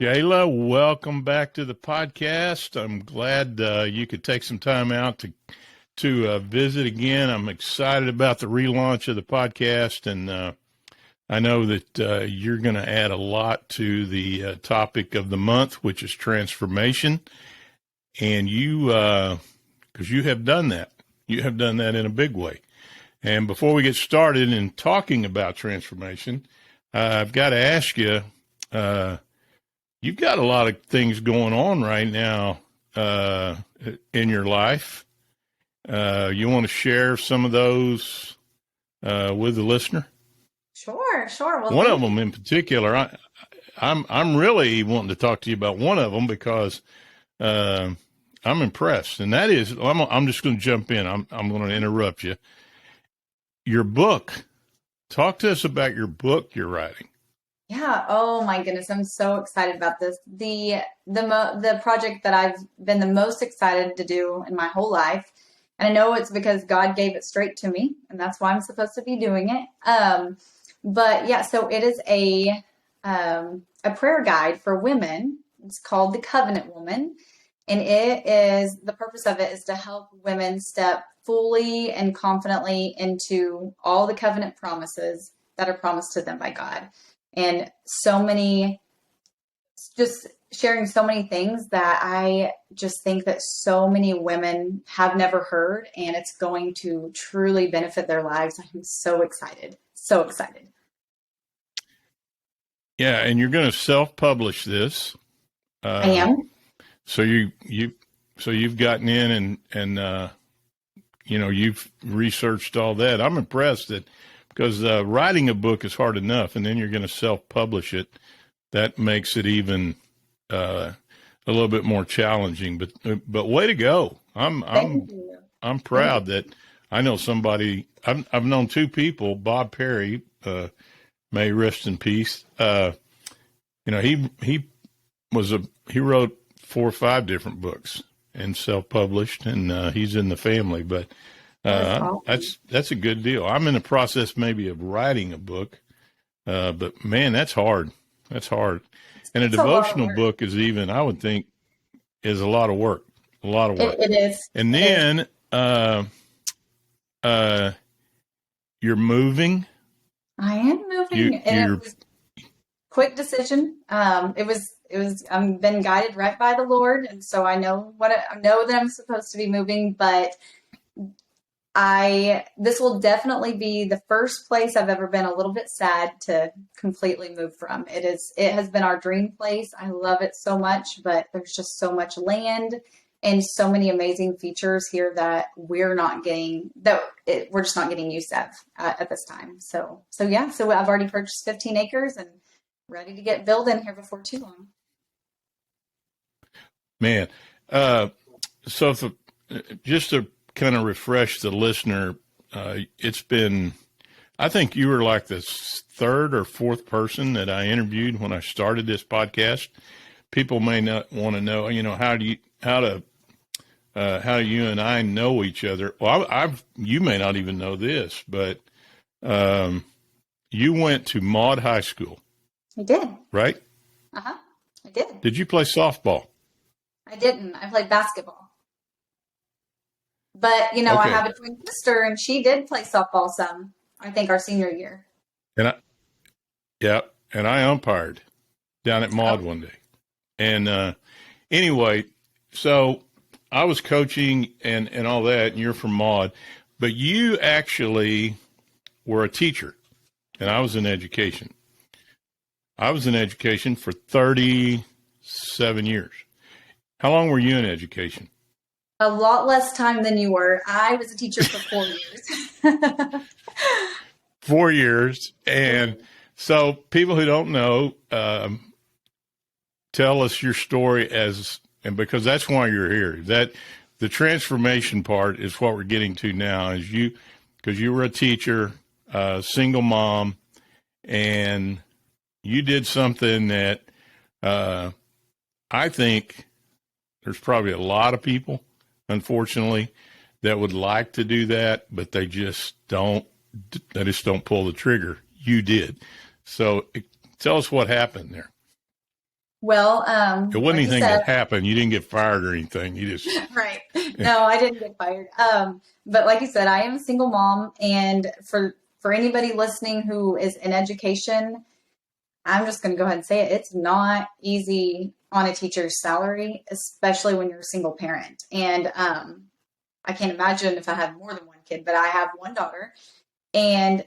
Shayla, welcome back to the podcast. I'm glad you could take some time out to visit again. I'm excited about the relaunch of the podcast, and I know that you're going to add a lot to the topic of the month, which is transformation. And because you have done that, in a big way. And before we get started in talking about transformation, I've got to ask you. You've got a lot of things going on right now in your life. You want to share some of those with the listener? Sure. Well, one of them in particular, I'm really wanting to talk to you about one of them because I'm impressed, and that is I'm just going to jump in. I'm going to interrupt you. Your book. Talk to us about your book you're writing. Yeah. Oh my goodness. I'm so excited about this. The project that I've been the most excited to do in my whole life. And I know it's because God gave it straight to me, and that's why I'm supposed to be doing it. But yeah, so it is a prayer guide for women. It's called The Covenant Woman. And the purpose of it is to help women step fully and confidently into all the covenant promises that are promised to them by God. And just sharing so many things that I just think that so many women have never heard, and it's going to truly benefit their lives. I'm so excited. So excited. Yeah, and you're going to self-publish this. I am. So you've gotten in and you've researched all that. I'm impressed that because writing a book is hard enough, and then you're going to self-publish it. That makes it even a little bit more challenging. But way to go! I'm proud that I know somebody. I've known two people. Bob Perry, may rest in peace. He wrote 4 or 5 different books and self-published, and he's in the family. But that's a good deal. I'm in the process maybe of writing a book, but man, that's hard. And a devotional book is even, I would think, is a lot of work. It is. And then you're moving. I am moving. And it was a quick decision. It was I've been guided right by the Lord, and so I know that I'm supposed to be moving, but this will definitely be the first place I've ever been a little bit sad to completely move from. It has been our dream place. I love it so much, but there's just so much land and so many amazing features here that we're just not getting used to at this time. So I've already purchased 15 acres and ready to get building here before too long. Man, so just to kind of refresh the listener, it's been, I think you were like the 3rd or 4th person that I interviewed when I started this podcast. People may not want to know, how do you and I know each other? Well, you may not even know this, but you went to Maud High School. I did. Right? I did. Did you play softball? I didn't. I played basketball. But, Okay. I have a twin sister, and she did play softball some, I think, our senior year. And I umpired down at Maud one day. And anyway, so I was coaching and all that, and you're from Maud, but you actually were a teacher, and I was in education. I was in education for 37 years. How long were you in education? A lot less time than you were. I was a teacher for 4 years. 4 years. And so people who don't know, tell us your story and because that's why you're here. That the transformation part is what we're getting to now, because you were a teacher, single mom, and you did something that I think there's probably a lot of people, unfortunately, that would like to do that, but they just don't pull the trigger. You did. So tell us what happened there. Well, It wasn't like you anything said, that happened. You didn't get fired or anything. You just, right. No, I didn't get fired. But like you said, I am a single mom, and for anybody listening who is in education, I'm just going to go ahead and say it. It's not easy on a teacher's salary, especially when you're a single parent. And I can't imagine if I had more than one kid, but I have one daughter. And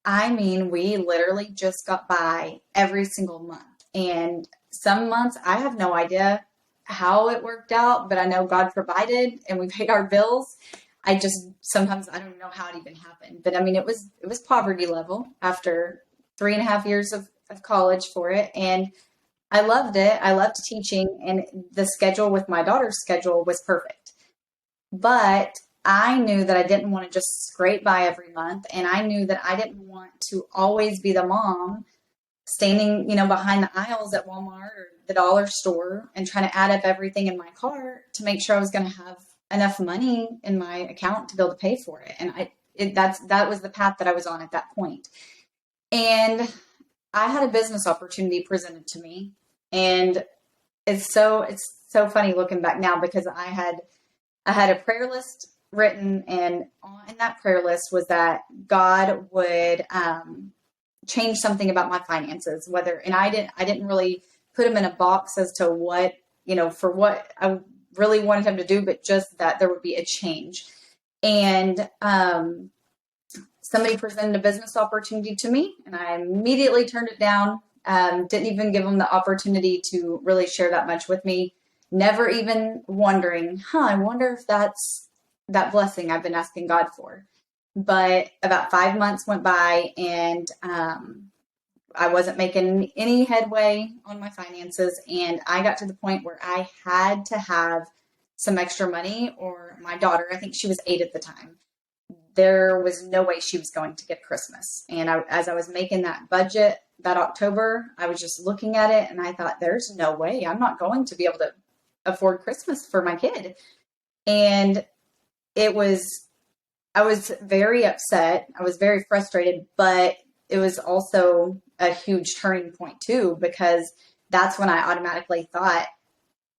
I mean, we literally just got by every single month. And some months I have no idea how it worked out, but I know God provided and we paid our bills. I just sometimes I don't know how it even happened. But I mean it was poverty level after 3.5 years of college for it. And I loved it. I loved teaching, and the schedule with my daughter's schedule was perfect. But I knew that I didn't want to just scrape by every month. And I knew that I didn't want to always be the mom standing, behind the aisles at Walmart or the dollar store and trying to add up everything in my cart to make sure I was going to have enough money in my account to be able to pay for it. And that was the path that I was on at that point. And I had a business opportunity presented to me. And it's so funny looking back now because I had a prayer list written, and in that prayer list was that God would change something about my finances. And I didn't really put him in a box as to what for what I really wanted him to do, but just that there would be a change. And somebody presented a business opportunity to me, and I immediately turned it down. Didn't even give them the opportunity to really share that much with me. Never even wondering, I wonder if that's that blessing I've been asking God for. But about 5 months went by, and I wasn't making any headway on my finances. And I got to the point where I had to have some extra money, or my daughter, I think she was 8 at the time, there was no way she was going to get Christmas. And as I was making that budget that October, I was just looking at it and I thought, there's no way I'm not going to be able to afford Christmas for my kid. And I was very upset. I was very frustrated, but it was also a huge turning point too, because that's when I automatically thought,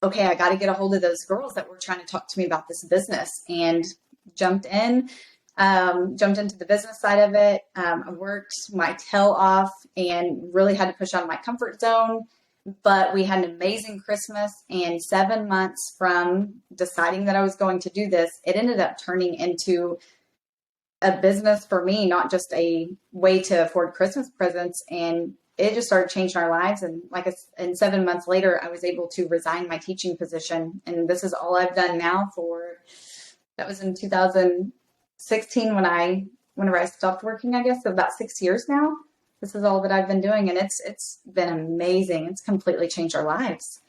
okay, I got to get a hold of those girls that were trying to talk to me about this business, and jumped into the business side of it. I worked my tail off and really had to push out of my comfort zone. But we had an amazing Christmas, and 7 months from deciding that I was going to do this, it ended up turning into a business for me, not just a way to afford Christmas presents. And it just started changing our lives. And and 7 months later, I was able to resign my teaching position. And this is all I've done now that was in 2016 whenever I stopped working, I guess. So about 6 years now. This is all that I've been doing, and it's been amazing. It's completely changed our lives.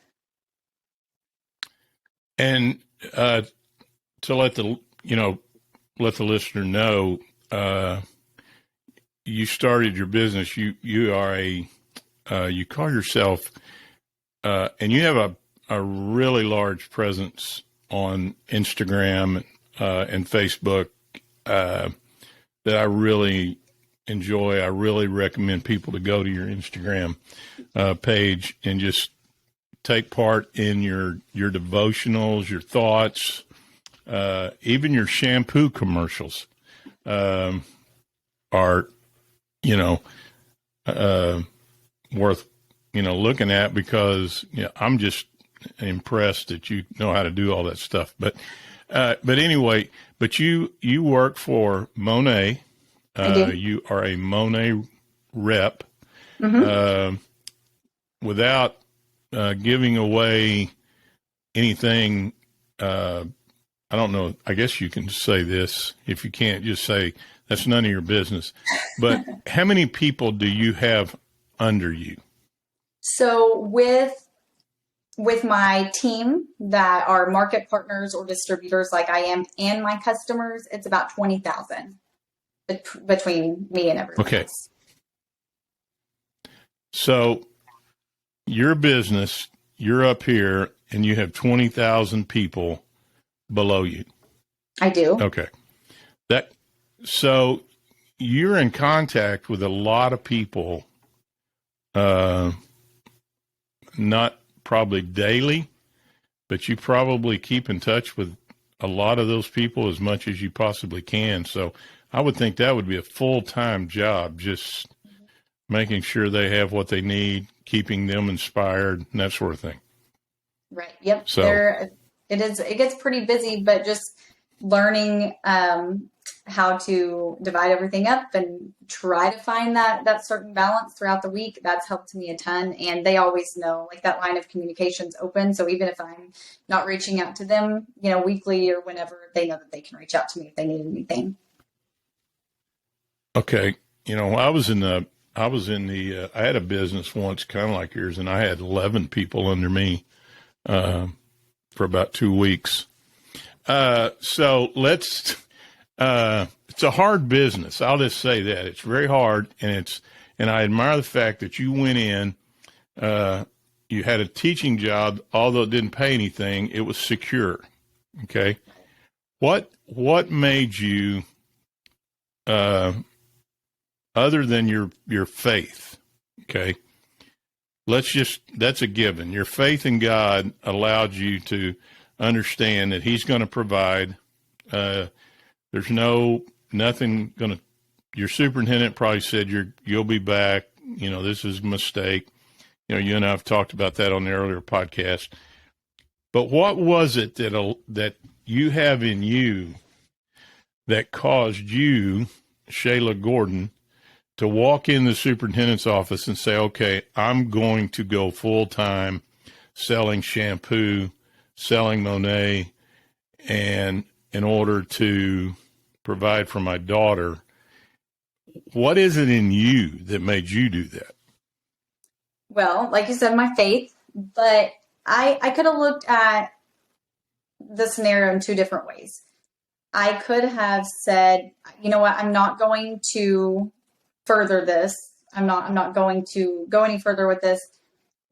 and to let the listener know, you started your business. You are you call yourself, and you have a really large presence on Instagram and Facebook that I really enjoy. I really recommend people to go to your Instagram page and just take part in your devotionals, your thoughts, even your shampoo commercials are, worth, looking at, because I'm just impressed that you know how to do all that stuff. But anyway, you work for Monet. I do. You are a Monet rep. Mm-hmm. Without giving away anything, I don't know. I guess you can say this. If you can't, just say that's none of your business. But how many people do you have under you? So with my team that are market partners or distributors like I am, and my customers, it's about 20,000 between me and everyone Okay. else. So your business, you're up here and you have 20,000 people below you. I do. Okay. So you're in contact with a lot of people, not probably daily, but you probably keep in touch with a lot of those people as much as you possibly can. So I would think that would be a full-time job, just making sure they have what they need, keeping them inspired, and that sort of thing. Right. Yep. So It gets pretty busy, but just learning how to divide everything up and try to find that certain balance throughout the week, that's helped me a ton. And they always know, like, that line of communication's open. So even if I'm not reaching out to them, weekly or whenever, they know that they can reach out to me if they need anything. Okay. I had a business once kind of like yours, and I had 11 people under me for about 2 weeks. So it's a hard business. I'll just say that it's very hard, and I admire the fact that you went in, you had a teaching job, although it didn't pay anything, it was secure. Okay. What made you, other than your faith? Okay. That's a given. Your faith in God allowed you to understand that he's going to provide. There's nothing going to, your superintendent probably said you'll be back. This is a mistake. You and I have talked about that on the earlier podcast. But what was it that you have in you that caused you, Shayla Gordon, to walk in the superintendent's office and say, okay, I'm going to go full time selling shampoo, selling Monet, and in order to provide for my daughter? What is it in you that made you do that? Well, like you said, my faith, but I could have looked at the scenario in two different ways. I could have said, you know what, I'm not going to further this. I'm not going to go any further with this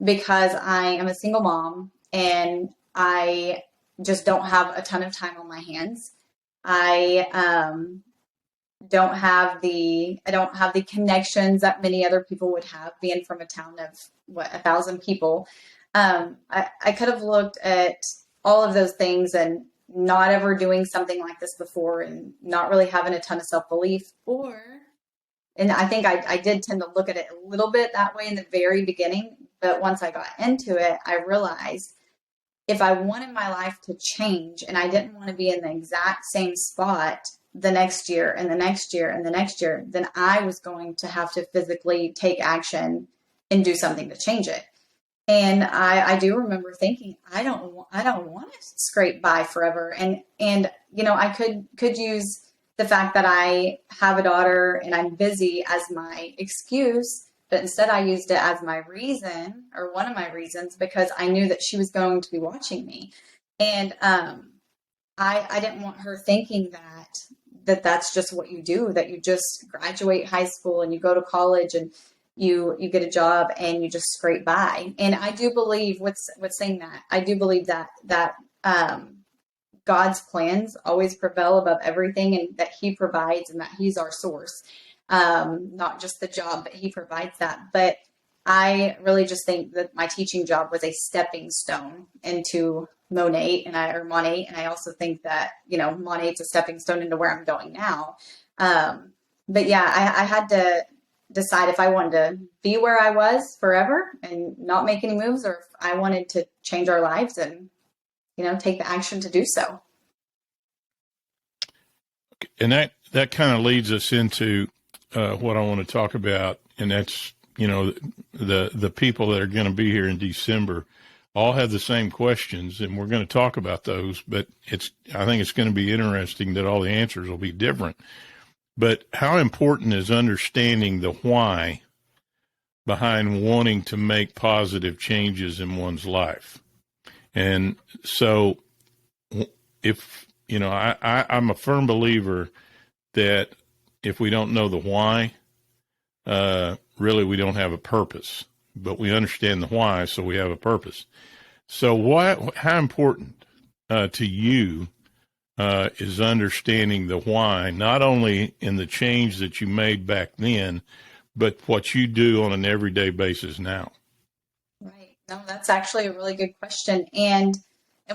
because I am a single mom and I just don't have a ton of time on my hands. I don't have the connections that many other people would have, being from a town of 1,000 people. I could have looked at all of those things and not ever doing something like this before and not really having a ton of self-belief, and I think I did tend to look at it a little bit that way in the very beginning. But once I got into it, I realized if I wanted my life to change and I didn't want to be in the exact same spot the next year and the next year and the next year, then I was going to have to physically take action and do something to change it. And I do remember thinking, I don't want to scrape by forever. And I could use the fact that I have a daughter and I'm busy as my excuse, but instead I used it as my reason, or one of my reasons, because I knew that she was going to be watching me. And I didn't want her thinking that's just what you do, that you just graduate high school and you go to college and you get a job and you just scrape by. And I do believe what's saying that. I do believe that God's plans always prevail above everything, and that he provides and that he's our source. Not just the job, but he provides that. But I really just think that my teaching job was a stepping stone into Monet, and I also think that, Monet's a stepping stone into where I'm going now. But yeah, I had to decide if I wanted to be where I was forever and not make any moves, or if I wanted to change our lives and, take the action to do so. And that kind of leads us into what I want to talk about, and that's, the people that are going to be here in December all have the same questions, and we're going to talk about those, but I think it's going to be interesting that all the answers will be different. But how important is understanding the why behind wanting to make positive changes in one's life? And so if, I'm a firm believer that if we don't know the why, really we don't have a purpose, but we understand the why, so we have a purpose. So how important to you is understanding the why, not only in the change that you made back then, but what you do on an everyday basis now? Right. No, that's actually a really good question. And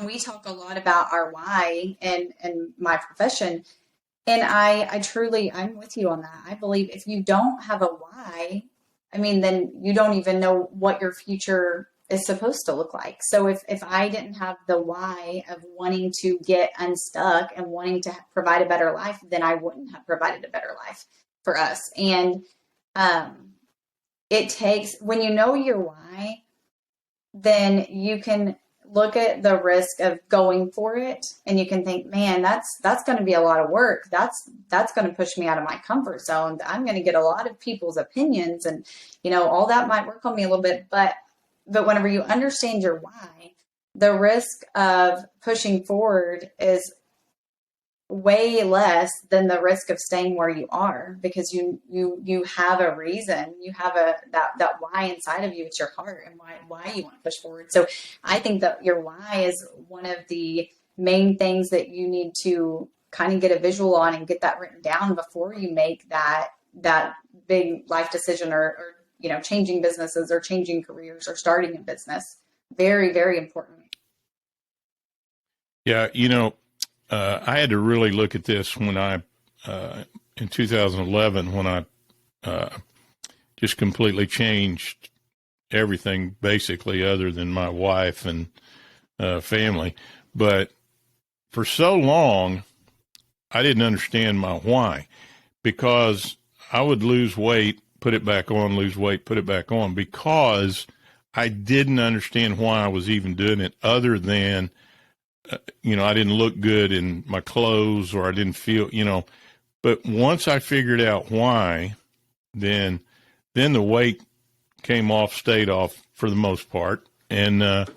we talk a lot about our why in my profession. And I truly, I'm with you on that. I believe if you don't have a why, I mean, then you don't even know what your future is supposed to look like. So if I didn't have the why of wanting to get unstuck and wanting to provide a better life, then I wouldn't have provided a better life for us. And um, it takes, when you know your why, then you can look at the risk of going for it and you can think, man, that's going to be a lot of work. That's going to push me out of my comfort zone. I'm going to get a lot of people's opinions and, all that might work on me a little bit, but whenever you understand your why, the risk of pushing forward is way less than the risk of staying where you are, because you have a reason, you have that why inside of you. It's your heart and why you want to push forward. So I think that your why is one of the main things that you need to kind of get a visual on and get that written down before you make that big life decision or changing businesses or changing careers or starting a business. Very, very important. Yeah, I had to really look at this when in 2011, when I just completely changed everything, basically, other than my wife and family. But for so long, I didn't understand my why, because I would lose weight, put it back on, lose weight, put it back on, because I didn't understand why I was even doing it, other than I didn't look good in my clothes, or I didn't feel, but once I figured out why, then the weight came off, stayed off for the most part. And, I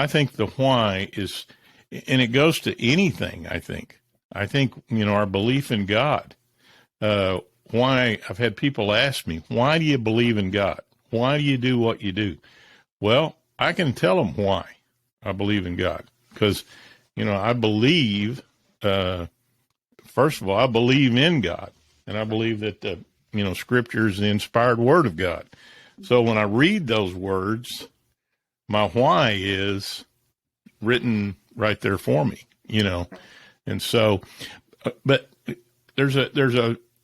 think the why is, and it goes to anything. I think, our belief in God, why I've had people ask me, why do you believe in God? Why do you do what you do? Well, I can tell them why I believe in God, because, I believe, first of all, I believe in God, and I believe that the, Scripture is the inspired word of God. So when I read those words, my why is written right there for me, and so, but there's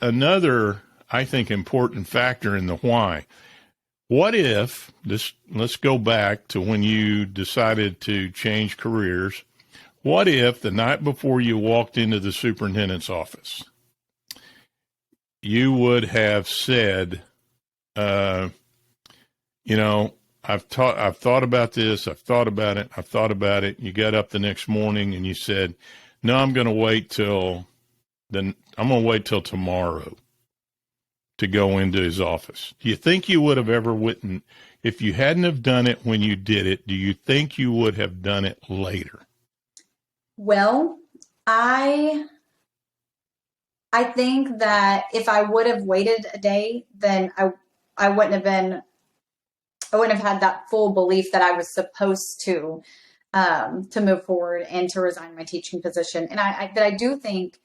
another, I think, important factor in the why. What if let's go back to when you decided to change careers. What if the night before you walked into the superintendent's office, you would have said, I've thought about this. I've thought about it. You got up the next morning and you said, no, I'm going to wait till tomorrow to go into his office. Do you think you would have ever written, if you hadn't have done it when you did it, do you think you would have done it later? Well, I think that if I would have waited a day, then I wouldn't have had that full belief that I was supposed to move forward and to resign my teaching position. And but I do think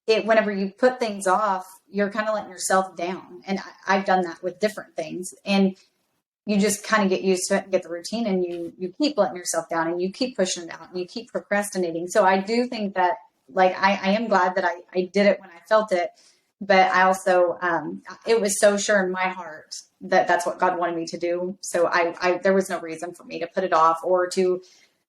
whenever you put things off, you're kind of letting yourself down. And I've done that with different things. And you just kind of get used to it and get the routine, and you keep letting yourself down and you keep pushing it out and you keep procrastinating. So I do think that, like, I am glad that I did it when I felt it, but I also, it was so sure in my heart that that's what God wanted me to do. So there was no reason for me to put it off or to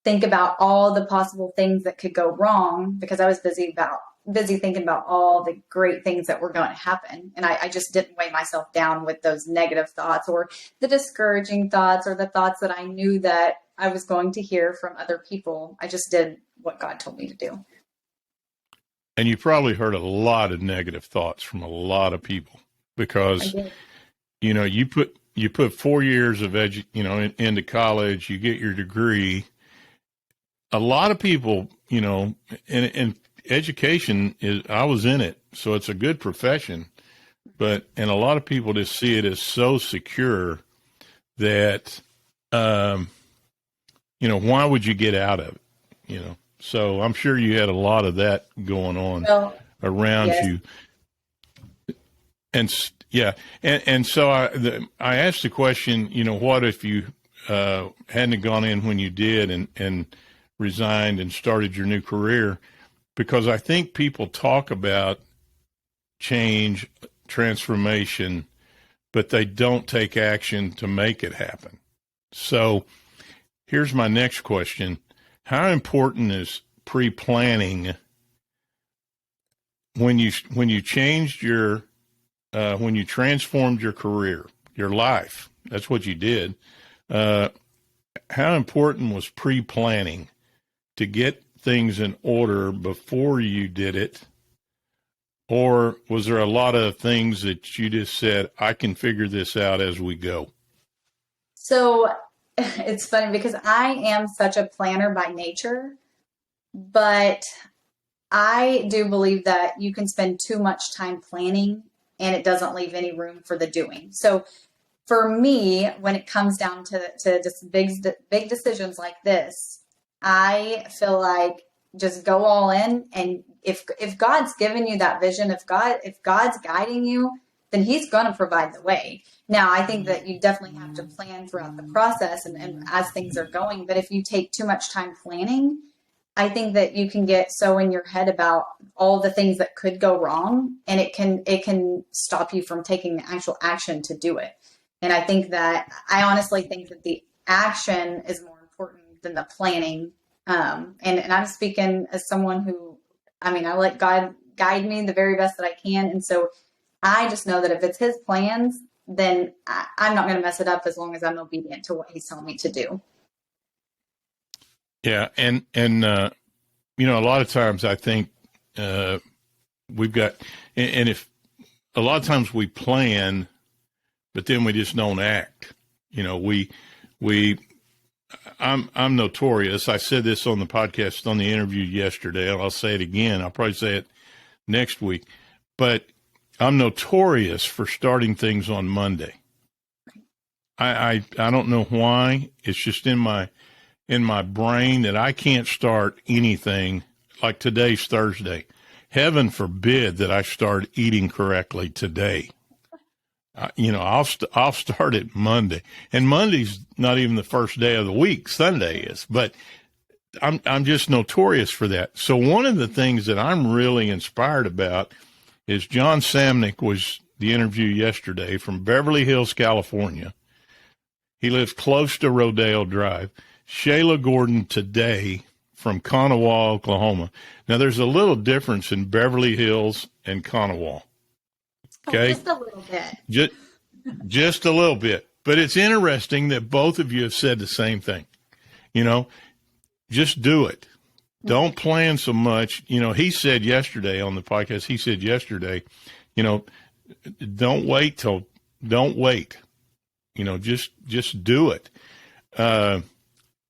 think about all the possible things that could go wrong, because I was busy thinking about all the great things that were going to happen. And I just didn't weigh myself down with those negative thoughts or the discouraging thoughts or the thoughts that I knew that I was going to hear from other people. I just did what God told me to do. And you probably heard a lot of negative thoughts from a lot of people, because, you put 4 years of into college, you get your degree. A lot of people, and education I was in it, so it's a good profession, and a lot of people just see it as so secure that, why would you get out of it? So I'm sure you had a lot of that going on around yes. you. Yeah. And so I asked the question, what if you hadn't gone in when you did and resigned and started your new career? Because I think people talk about change, transformation, but they don't take action to make it happen. So here's my next question. How important is pre-planning when you changed when you transformed your career, your life? That's what you did. How important was pre-planning to get things in order before you did it? Or was there a lot of things that you just said, I can figure this out as we go? So it's funny because I am such a planner by nature, but I do believe that you can spend too much time planning and it doesn't leave any room for the doing. So for me, when it comes down to just big decisions like this, I feel like just go all in. And if God's given you that vision, if God's guiding you, then he's going to provide the way. Now, I think that you definitely have to plan throughout the process and as things are going. But if you take too much time planning, I think that you can get so in your head about all the things that could go wrong, and it can stop you from taking the actual action to do it. And I honestly think that the action is more important than the planning. And I'm speaking as someone who, I let God guide me the very best that I can. And so I just know that if it's his plans, then I'm not going to mess it up as long as I'm obedient to what he's telling me to do. Yeah. And a lot of times I think we've got, and if a lot of times we plan, but then we just don't act. I'm notorious. I said this on the podcast on the interview yesterday. I'll say it again. I'll probably say it next week, but I'm notorious for starting things on Monday. I don't know why. It's just in my brain that I can't start anything like today's Thursday. Heaven forbid that I start eating correctly today. I'll start it Monday, and Monday's not even the first day of the week. Sunday is, but I'm just notorious for that. So one of the things that I'm really inspired about is John Samnick was the interview yesterday from Beverly Hills, California. He lives close to Rodeo Drive. Shayla Gordon today from Kanawha, Oklahoma. Now, there's a little difference in Beverly Hills and Kanawha. Okay? Just a little bit. Just a little bit. But it's interesting that both of you have said the same thing. Just do it. Don't plan so much. He said yesterday on the podcast, don't wait. Just do it.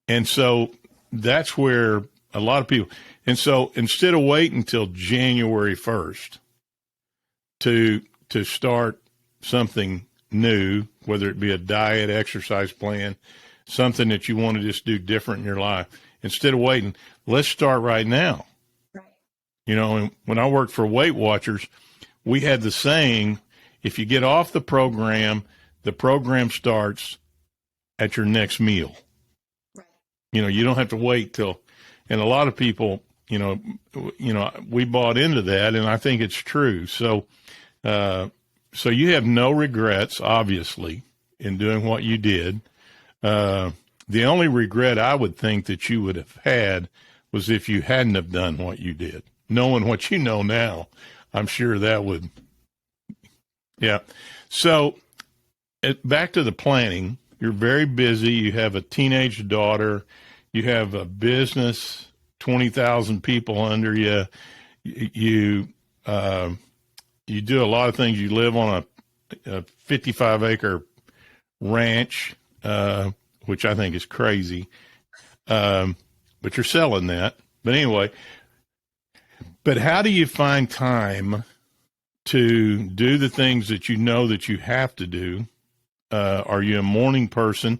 And so that's where a lot of people, and so instead of waiting until January 1st to start something new, whether it be a diet, exercise plan, something that you want to just do different in your life, instead of waiting, let's start right now. Right. And when I worked for Weight Watchers, we had the saying, if you get off the program starts at your next meal. Right. You don't have to wait till, and a lot of people, we bought into that, and I think it's true. So you have no regrets, obviously, in doing what you did. The only regret I would think that you would have had was if you hadn't have done what you did. Knowing what you know now, I'm sure that would, yeah. So back to the planning. You're very busy. You have a teenage daughter. You have a business, 20,000 people under you. You do a lot of things. You live on a 55-acre ranch, which I think is crazy. But you're selling that. But anyway, but how do you find time to do the things that you know that you have to do? Are you a morning person?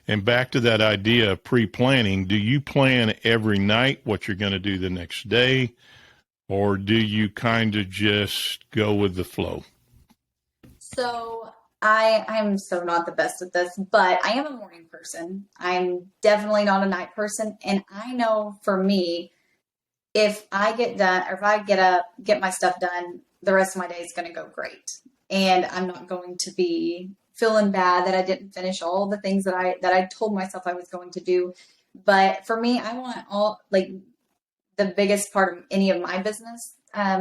And back to that idea of pre-planning, do you plan every night what you're going to do the next day? Or do you kind of just go with the flow? So I'm so not the best at this, but I am a morning person. I'm definitely not a night person. And I know for me, if I get done or if I get up, get my stuff done, the rest of my day is going to go great. And I'm not going to be feeling bad that I didn't finish all the things that I told myself I was going to do. But for me, I want all like the biggest part of any of my business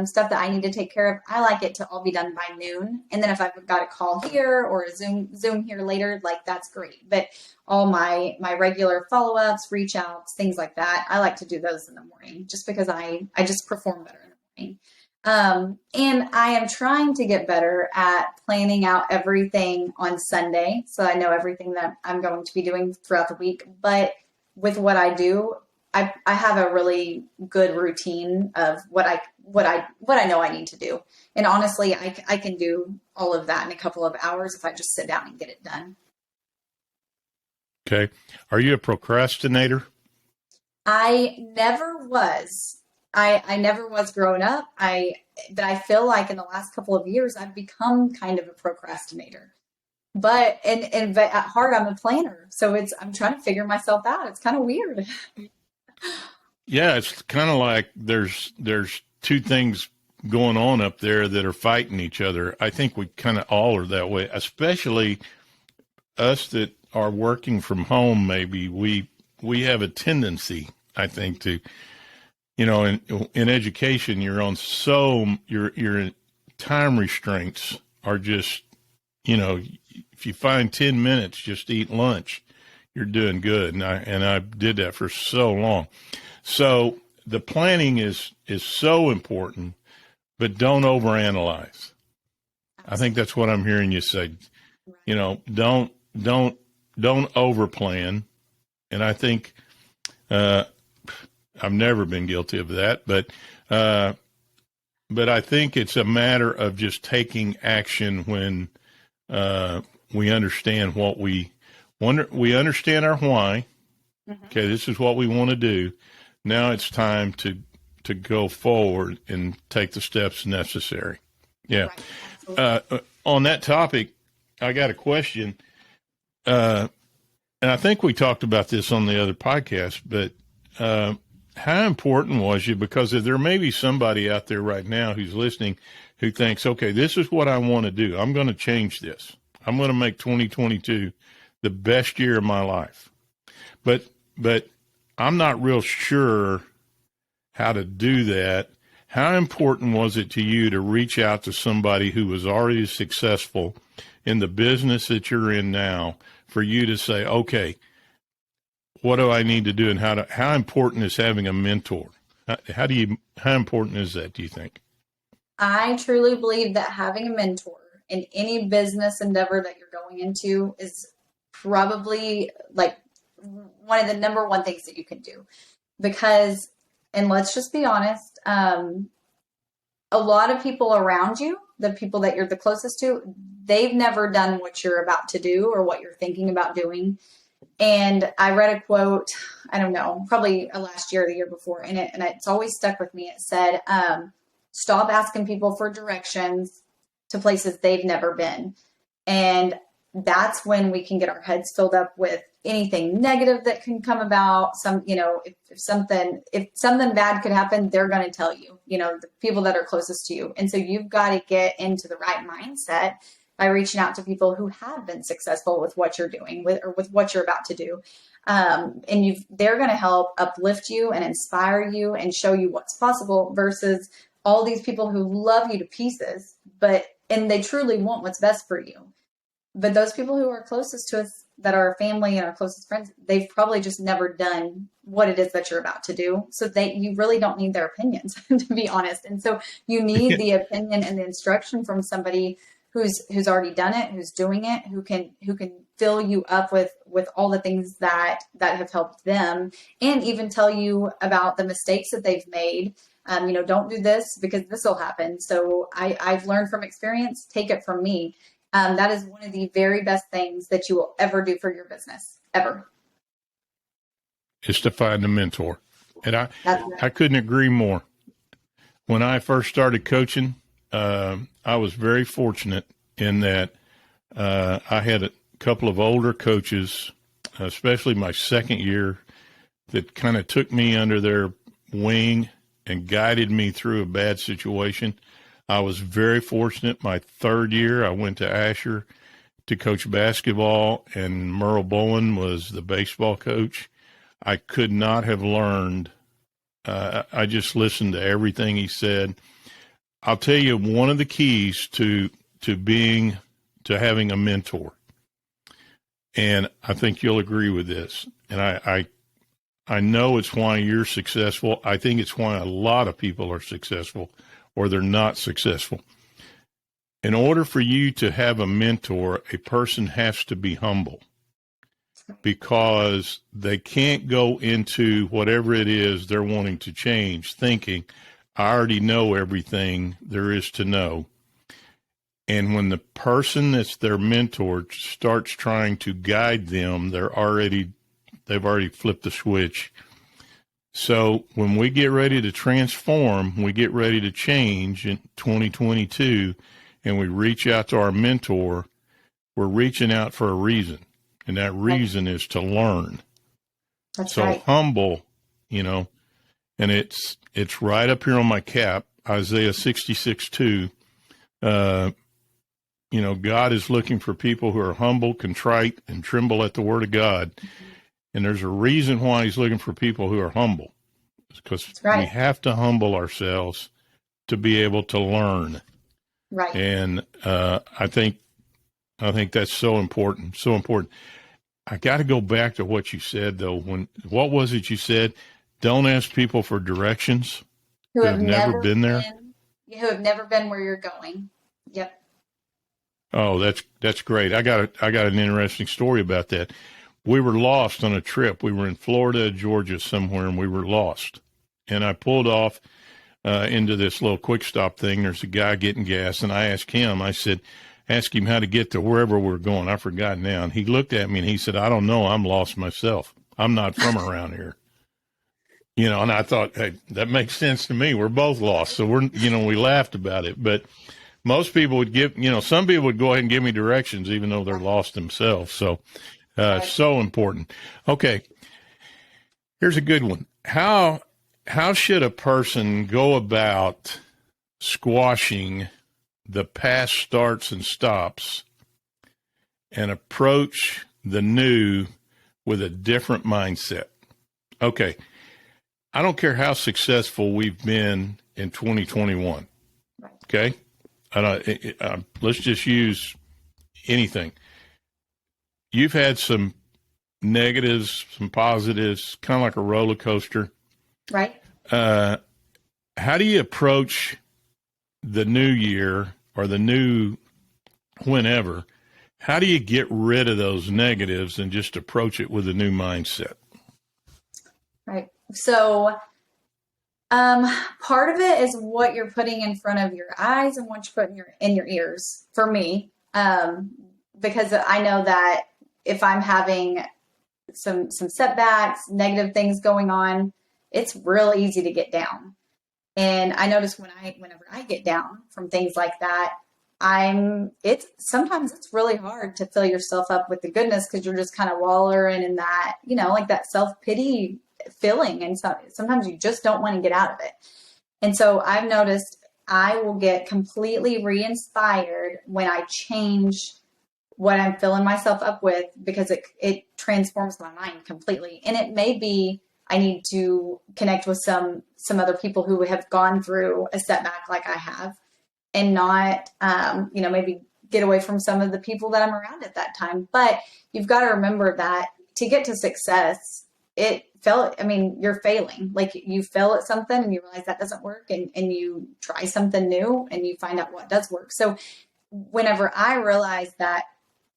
stuff that I need to take care of. I like it to all be done by noon. And then if I've got a call here or a Zoom here later, like that's great. But all my regular follow-ups, reach outs, things like that, I like to do those in the morning just because I just perform better in the morning. And I am trying to get better at planning out everything on Sunday. So I know everything that I'm going to be doing throughout the week. But with what I do, I have a really good routine of what I know I need to do. And honestly, I can do all of that in a couple of hours if I just sit down and get it done. Okay. Are you a procrastinator? I never was. I never was growing up. But I feel like in the last couple of years, I've become kind of a procrastinator. But at heart, I'm a planner. So I'm trying to figure myself out. It's kind of weird. Yeah, it's kind of like there's two things going on up there that are fighting each other. I think we kind of all are that way, especially us that are working from home. Maybe we have a tendency, I think, to, in education, your time restraints are just, if you find 10 minutes just to eat lunch, you're doing good. And I did that for so long. So the planning is so important, but don't overanalyze. I think that's what I'm hearing you say. Don't overplan. And I think I've never been guilty of that, but I think it's a matter of just taking action when we understand what we understand our why. Mm-hmm. Okay, this is what we want to do. Now it's time to go forward and take the steps necessary. Yeah. Right. On that topic, I got a question. And I think we talked about this on the other podcast, but how important was you? Because there may be somebody out there right now who's listening who thinks, okay, this is what I want to do. I'm going to change this. I'm going to make 2022 the best year of my life. But I'm not real sure how to do that. How important was it to you to reach out to somebody who was already successful in the business that you're in now for you to say, okay, what do I need to do? And how important is having a mentor? How important is that, do you think? I truly believe that having a mentor in any business endeavor that you're going into is probably like one of the number one things that you can do, because, and let's just be honest, a lot of people around you, the people that you're the closest to, they've never done what you're about to do or what you're thinking about doing. And I read a quote, I don't know, probably last year or the year before, and it's always stuck with me. It said, stop asking people for directions to places they've never been. And that's when we can get our heads filled up with anything negative that can come about. If something bad could happen, they're going to tell you, the people that are closest to you. And so you've got to get into the right mindset by reaching out to people who have been successful with what you're doing with what you're about to do. And they're going to help uplift you and inspire you and show you what's possible versus all these people who love you to pieces, and they truly want what's best for you. But those people who are closest to us, that are our family and our closest friends, they've probably just never done what it is that you're about to do. So you really don't need their opinions, to be honest. And so you need the opinion and the instruction from somebody who's already done it, who's doing it, who can fill you up with all the things that have helped them, and even tell you about the mistakes that they've made. Don't do this because this will happen. So I've learned from experience. Take it from me. That is one of the very best things that you will ever do for your business, ever. Is to find a mentor. And I couldn't agree more. When I first started coaching, I was very fortunate in that I had a couple of older coaches, especially my second year, that kind of took me under their wing and guided me through a bad situation. I was very fortunate. My third year, I went to Asher to coach basketball, and Merle Bowen was the baseball coach. I could not have learned. I just listened to everything he said. I'll tell you one of the keys to having a mentor, and I think you'll agree with this. And I know it's why you're successful. I think it's why a lot of people are successful, or they're not successful. In order for you to have a mentor, a person has to be humble, because they can't go into whatever it is they're wanting to change thinking, I already know everything there is to know. And when the person that's their mentor starts trying to guide them, they've already flipped the switch. So when we get ready to transform, we get ready to change in 2022, and we reach out to our mentor, we're reaching out for a reason. And that reason is to learn. That's right. Humble, and it's right up here on my cap, Isaiah 66:2. God is looking for people who are humble, contrite, and tremble at the word of God. And there's a reason why he's looking for people who are humble. It's because we have to humble ourselves to be able to learn. Right. And I think that's so important, so important. I got to go back to what you said, though. What was it you said? Don't ask people for directions who have never been there. Who have never been where you're going. Yep. Oh, that's great. I got an interesting story about that. We were lost on a trip. We were in Florida, Georgia, somewhere, and we were lost. And I pulled off into this little quick stop thing. There's a guy getting gas, and I asked him. I said, ask him how to get to wherever we're going. I forgot now. And he looked at me and he said, I don't know. I'm lost myself. I'm not from around here. And I thought, hey, that makes sense to me. We're both lost. So we laughed about it. But most people would some people would go ahead and give me directions, even though they're lost themselves. So, so important. Okay. Here's a good one. How should a person go about squashing the past starts and stops and approach the new with a different mindset? Okay. I don't care how successful we've been in 2021. Okay. Let's just use anything. You've had some negatives, some positives, kind of like a roller coaster. Right. How do you approach the new year or the new whenever? How do you get rid of those negatives and just approach it with a new mindset? Right. So part of it is what you're putting in front of your eyes and what you're putting in your ears, for me, because I know that if I'm having some setbacks, negative things going on, it's real easy to get down. And I notice whenever I get down from things like that, sometimes it's really hard to fill yourself up with the goodness, because you're just kind of wallowing in that, like that self-pity feeling. And so sometimes you just don't want to get out of it. And so I've noticed I will get completely re-inspired when I change what I'm filling myself up with, because it transforms my mind completely. And it may be I need to connect with some other people who have gone through a setback like I have, and not, maybe get away from some of the people that I'm around at that time. But you've got to remember that to get to success, you're failing. Like, you fail at something and you realize that doesn't work, and you try something new and you find out what does work. So whenever I realized that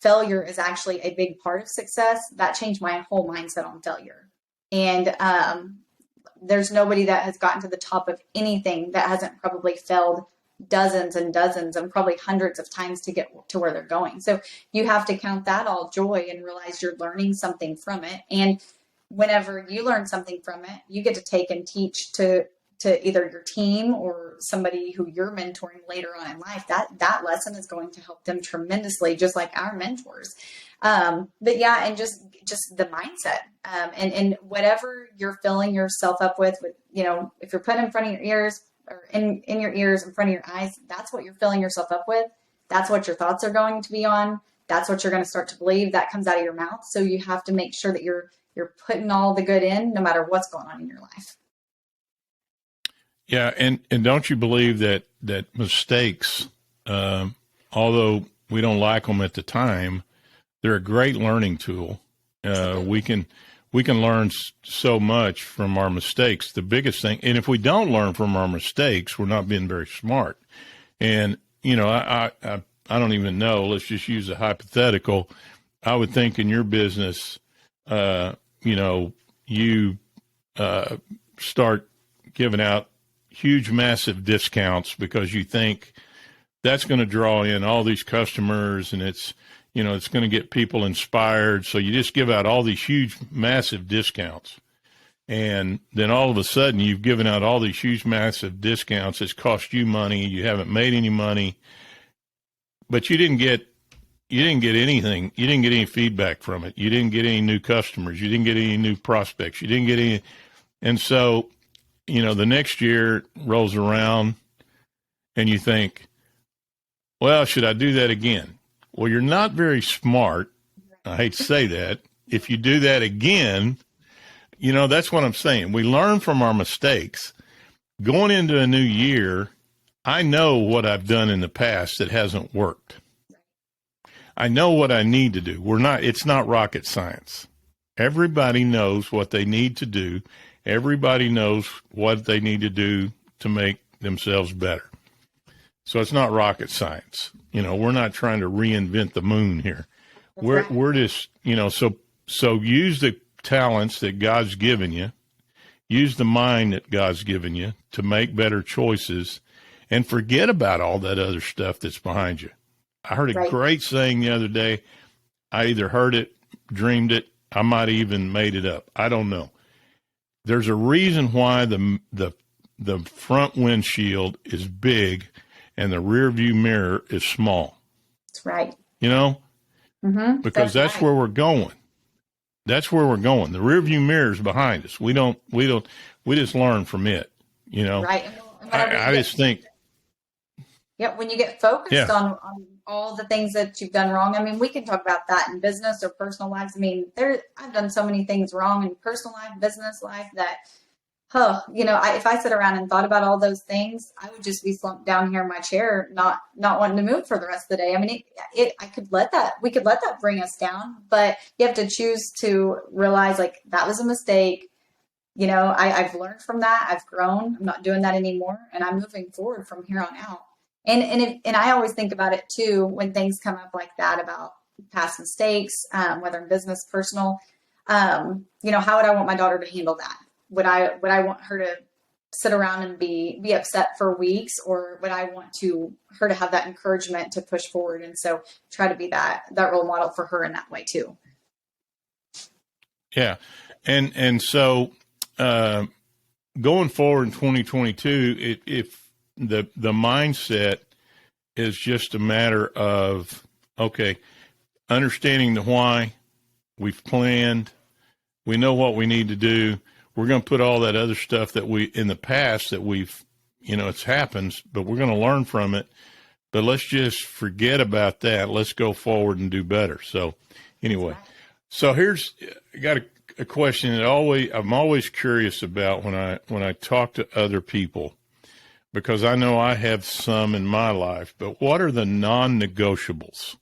failure is actually a big part of success, that changed my whole mindset on failure. And there's nobody that has gotten to the top of anything that hasn't probably failed dozens and dozens and probably hundreds of times to get to where they're going. So you have to count that all joy and realize you're learning something from it. And whenever you learn something from it, you get to take and teach to to either your team or somebody who you're mentoring later on in life, that lesson is going to help them tremendously, just like our mentors. But yeah, and just the mindset, and whatever you're filling yourself up with, if you're putting in front of your ears or in your ears, in front of your eyes, that's what you're filling yourself up with. That's what your thoughts are going to be on. That's what you're going to start to believe. That comes out of your mouth. So you have to make sure that you're putting all the good in, no matter what's going on in your life. Yeah, and don't you believe that mistakes, although we don't like them at the time, they're a great learning tool. We can learn so much from our mistakes. The biggest thing, and if we don't learn from our mistakes, we're not being very smart. And I don't even know. Let's just use a hypothetical. I would think in your business, you start giving out huge, massive discounts because you think that's going to draw in all these customers, and it's going to get people inspired. So you just give out all these huge, massive discounts. And then all of a sudden you've given out all these huge, massive discounts. It's cost you money. You haven't made any money, but you didn't get anything. You didn't get any feedback from it. You didn't get any new customers. You didn't get any new prospects. You didn't get any. And so, the next year rolls around and you think, well, should I do that again? Well, you're not very smart. I hate to say that. If you do that again, that's what I'm saying. We learn from our mistakes. Going into a new year, I know what I've done in the past that hasn't worked. I know what I need to do. It's not rocket science. Everybody knows what they need to do. Everybody knows what they need to do to make themselves better. So it's not rocket science. We're not trying to reinvent the moon here. We're just, so use the talents that God's given you. Use the mind that God's given you to make better choices, and forget about all that other stuff that's behind you. I heard a great saying the other day. I either heard it, dreamed it, I might have even made it up. I don't know. There's a reason why the front windshield is big and the rear view mirror is small. That's right. Because that's right. Where we're going. That's where we're going. The rear view mirror is behind us. We just learn from it. Right. I just think. Yeah, when you get focused on all the things that you've done wrong. I mean, we can talk about that in business or personal lives. I mean, I've done so many things wrong in personal life, business life that, if I sit around and thought about all those things, I would just be slumped down here in my chair, not wanting to move for the rest of the day. I mean, we could let that bring us down, but you have to choose to realize like that was a mistake. I've learned from that. I've grown. I'm not doing that anymore. And I'm moving forward from here on out. And I always think about it too, when things come up like that about past mistakes, whether in business, personal, how would I want my daughter to handle that? Would I want her to sit around and be upset for weeks, or would I want her to have that encouragement to push forward? And so try to be that role model for her in that way too. Yeah. And so, going forward in 2022, if the mindset is just a matter of, understanding the why, we've planned, we know what we need to do. We're going to put all that other stuff that in the past that we've, it's happened, but we're going to learn from it. But let's just forget about that. Let's go forward and do better. So anyway, so I got a question that I'm always curious about when I talk to other people, because I know I have some in my life, but what are the non-negotiables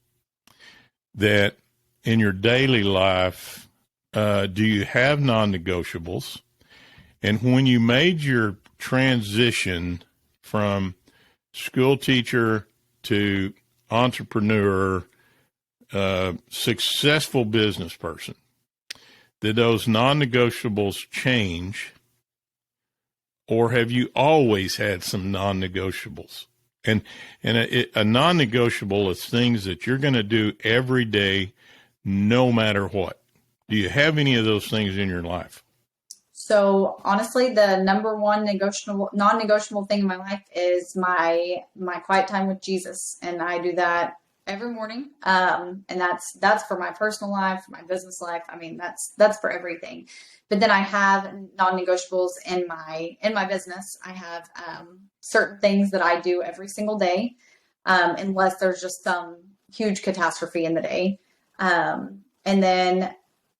that in your daily life, do you have non-negotiables? And when you made your transition from school teacher to entrepreneur, successful business person, did those non-negotiables change, or have you always had some non-negotiables? And a non-negotiable is things that you're going to do every day, no matter what. Do you have any of those things in your life? So honestly, the number one non-negotiable thing in my life is my quiet time with Jesus, and I do that every morning. And that's for my personal life, my business life. I mean, that's for everything. But then I have non-negotiables in my business. I have certain things that I do every single day, unless there's just some huge catastrophe in the day. And then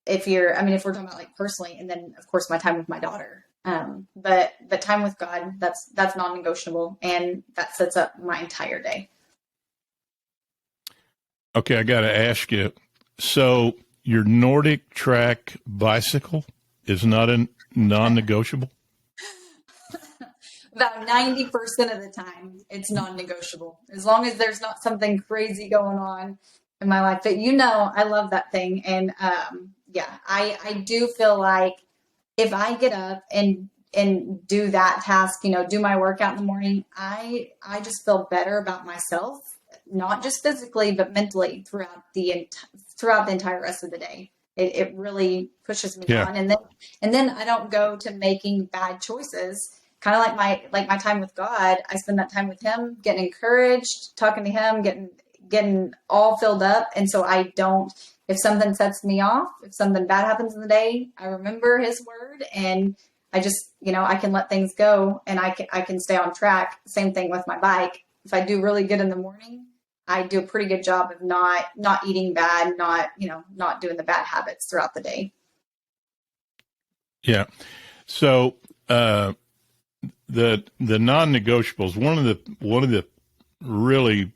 if we're talking about like personally, and then of course my time with my daughter. But time with God, that's non-negotiable, and that sets up my entire day. Okay, I got to ask you. So your Nordic track bicycle is not a non-negotiable? About 90% of the time, it's non-negotiable. As long as there's not something crazy going on in my life. But I love that thing. And I do feel like if I get up and do that task, do my workout in the morning, I just feel better about myself, not just physically, but mentally throughout the entire rest of the day. It really pushes me on. And then I don't go to making bad choices. Kind of like my time with God. I spend that time with him, getting encouraged, talking to him, getting all filled up. And so I don't, if something sets me off, if something bad happens in the day, I remember his word, and I just, I can let things go, and I can stay on track. Same thing with my bike. If I do really good in the morning, I do a pretty good job of not eating bad, not doing the bad habits throughout the day. Yeah. So, the non-negotiables, one of the really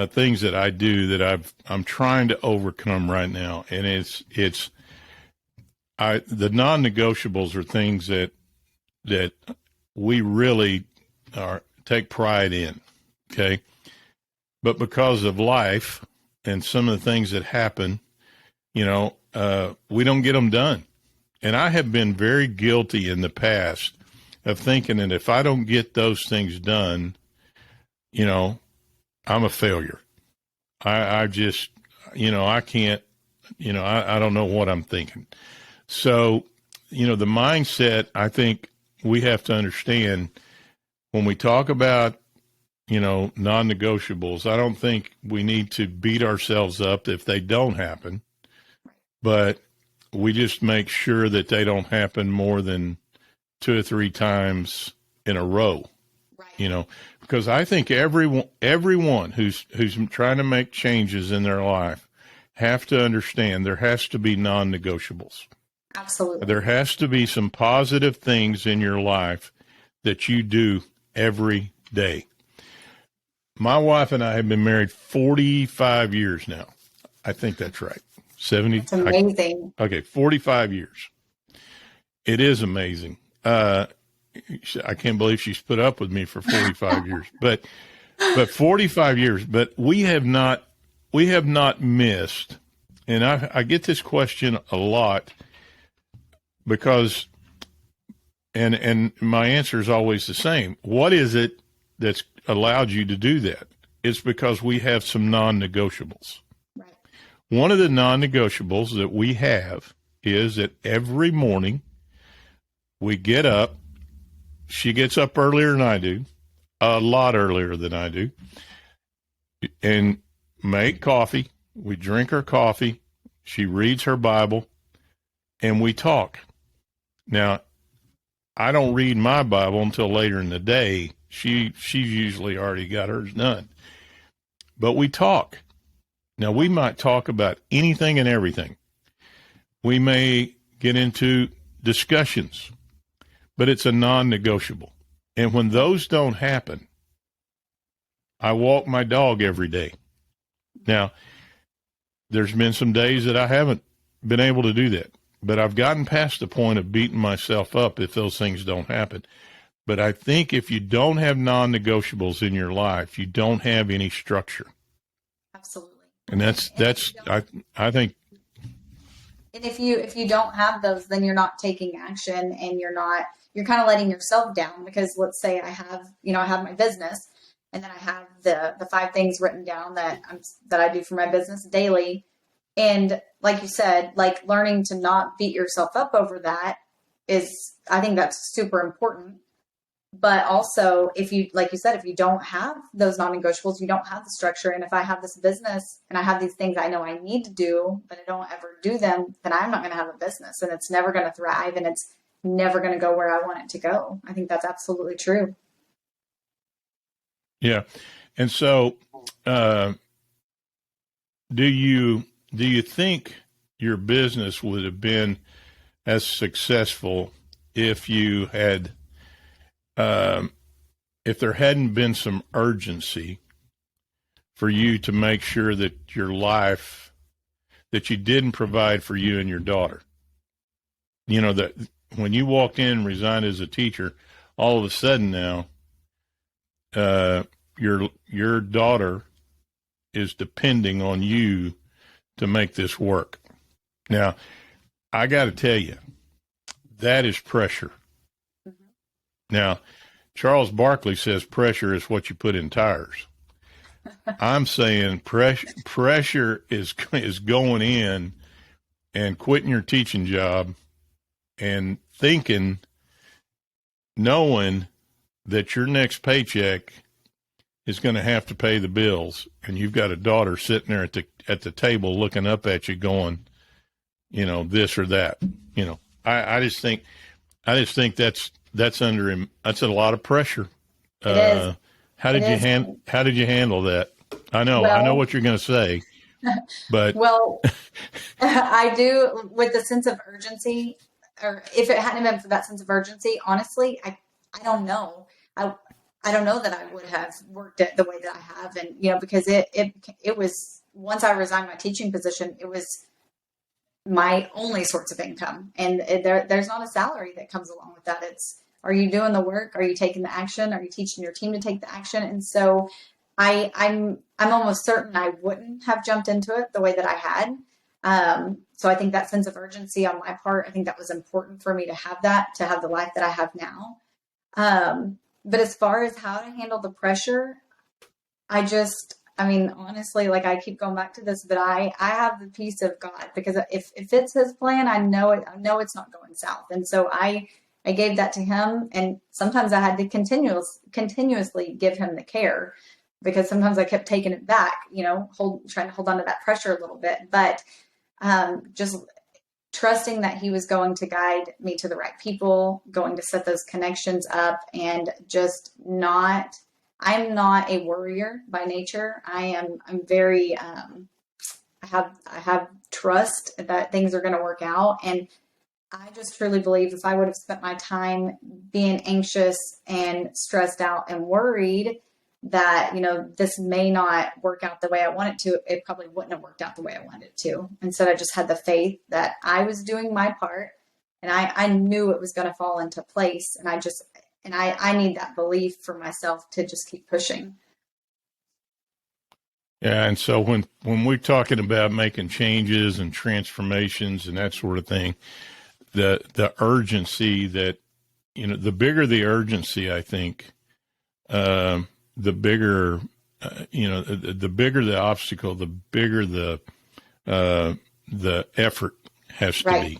things that I do that I'm trying to overcome right now, and the non-negotiables are things that we really take pride in. Okay. But because of life and some of the things that happen, we don't get them done. And I have been very guilty in the past of thinking that if I don't get those things done, I'm a failure. I just, I can't, I don't know what I'm thinking. So, the mindset, I think we have to understand when we talk about, non-negotiables, I don't think we need to beat ourselves up if they don't happen, but we just make sure that they don't happen more than 2 or 3 times in a row, right. Because I think everyone who's trying to make changes in their life have to understand there has to be non-negotiables. Absolutely. There has to be some positive things in your life that you do every day. My wife and I have been married 45 years now. I think that's right. 70. That's amazing. 45 years. It is amazing. I can't believe she's put up with me for 45 years, but 45 years, but we have not missed. And I get this question a lot because, and my answer is always the same. What is it that's allowed you to do that? It's because we have some non-negotiables. Right. One of the non-negotiables that we have is that every morning we get up. She gets up earlier than I do, a lot earlier than I do, and make coffee. We drink her coffee. She reads her Bible, and we talk. Now, I don't read my Bible until later in the day. She's usually already got hers done. But we talk. Now, we might talk about anything and everything. We may get into discussions, but it's a non-negotiable. And when those don't happen, I walk my dog every day. Now, there's been some days that I haven't been able to do that, but I've gotten past the point of beating myself up if those things don't happen. But I think if you don't have non-negotiables in your life, you don't have any structure. Absolutely. And I think. And if you don't have those, then you're not taking action, and you're kind of letting yourself down, because let's say I have my business, and then I have the 5 things written down that I do for my business daily. And like you said, like learning to not beat yourself up over that, I think that's super important. But also, if you, like you said, if you don't have those non-negotiables, you don't have the structure. And if I have this business and I have these things I know I need to do, but I don't ever do them, then I'm not going to have a business, and it's never going to thrive, and it's never going to go where I want it to go. I think that's absolutely true. Yeah. And so, do you think your business would have been as successful if you had, if there hadn't been some urgency for you to make sure that your life, that you didn't provide for you and your daughter? You know, that when you walked in and resigned as a teacher, all of a sudden now, your daughter is depending on you to make this work. Now, I got to tell you, that is pressure. Mm-hmm. Now, Charles Barkley says pressure is what you put in tires. I'm saying pressure is going in and quitting your teaching job and thinking, knowing that your next paycheck is going to have to pay the bills, and you've got a daughter sitting there at the table looking up at you going, you know, this or that. You know, I just think that's under him. That's a lot of pressure. It is. How did you handle that? I know what you're going to say, but well, I do, with the sense of urgency, or if it hadn't been for that sense of urgency, honestly, I don't know. I don't know that I would have worked it the way that I have. And, you know, because it was, once I resigned my teaching position, it was my only source of income. And there's not a salary that comes along with that. It's, are you doing the work? Are you taking the action? Are you teaching your team to take the action? And so I'm almost certain I wouldn't have jumped into it the way that I had. So I think that sense of urgency on my part, I think that was important for me to have the life that I have now. But as far as how to handle the pressure, honestly, like, I keep going back to this, but I have the peace of God, because if it's his plan, I know it's not going south. And so I gave that to him. And sometimes I had to continuously give him the care, because sometimes I kept taking it back, you know, trying to hold on to that pressure a little bit, but, just trusting that he was going to guide me to the right people, going to set those connections up, and I'm not a worrier by nature. I'm very, I have trust that things are going to work out. And I just truly believe if I would have spent my time being anxious and stressed out and worried that, you know, this may not work out the way I want it to, it probably wouldn't have worked out the way I wanted it to. Instead, I just had the faith that I was doing my part, and I knew it was going to fall into place. And I need that belief for myself to just keep pushing. Yeah. And so when we're talking about making changes and transformations and that sort of thing, the urgency that, you know, the bigger the urgency, I think, the bigger, the bigger the obstacle, the bigger the effort has to be,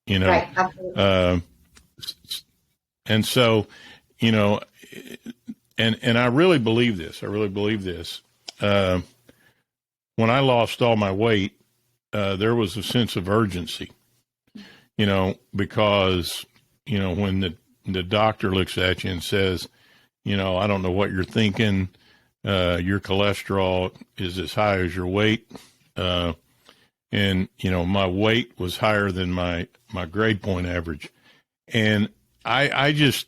you know. Right. Absolutely. And so, you know, and I really believe this. When I lost all my weight, there was a sense of urgency, you know, because, you know, when the doctor looks at you and says, you know, I don't know what you're thinking. Your cholesterol is as high as your weight. And, you know, my weight was higher than my grade point average. And I just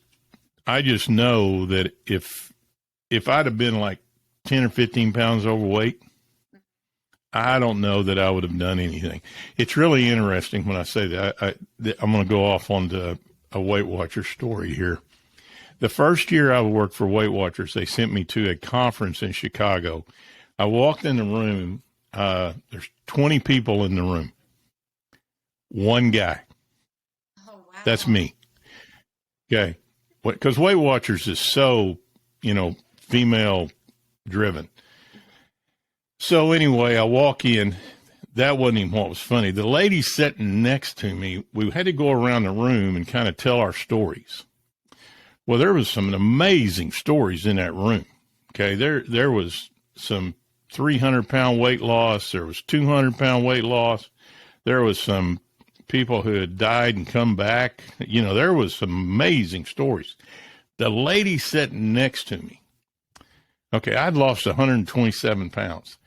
know that if I'd have been like 10 or 15 pounds overweight, I don't know that I would have done anything. It's really interesting when I say that. I'm going to go off on a Weight Watchers story here. The first year I worked for Weight Watchers, they sent me to a conference in Chicago. I walked in the room. There's 20 people in the room. One guy. Oh, wow. That's me. Okay. Because Weight Watchers is so, you know, female driven. So anyway, I walk in. that wasn't even what was funny. The lady sitting next to me, we had to go around the room and kind of tell our stories. Well, there was some amazing stories in that room. Okay, there was some 300-pound weight loss. There was 200-pound weight loss. There was some people who had died and come back. You know, there was some amazing stories. The lady sitting next to me, okay, I'd lost 127 pounds.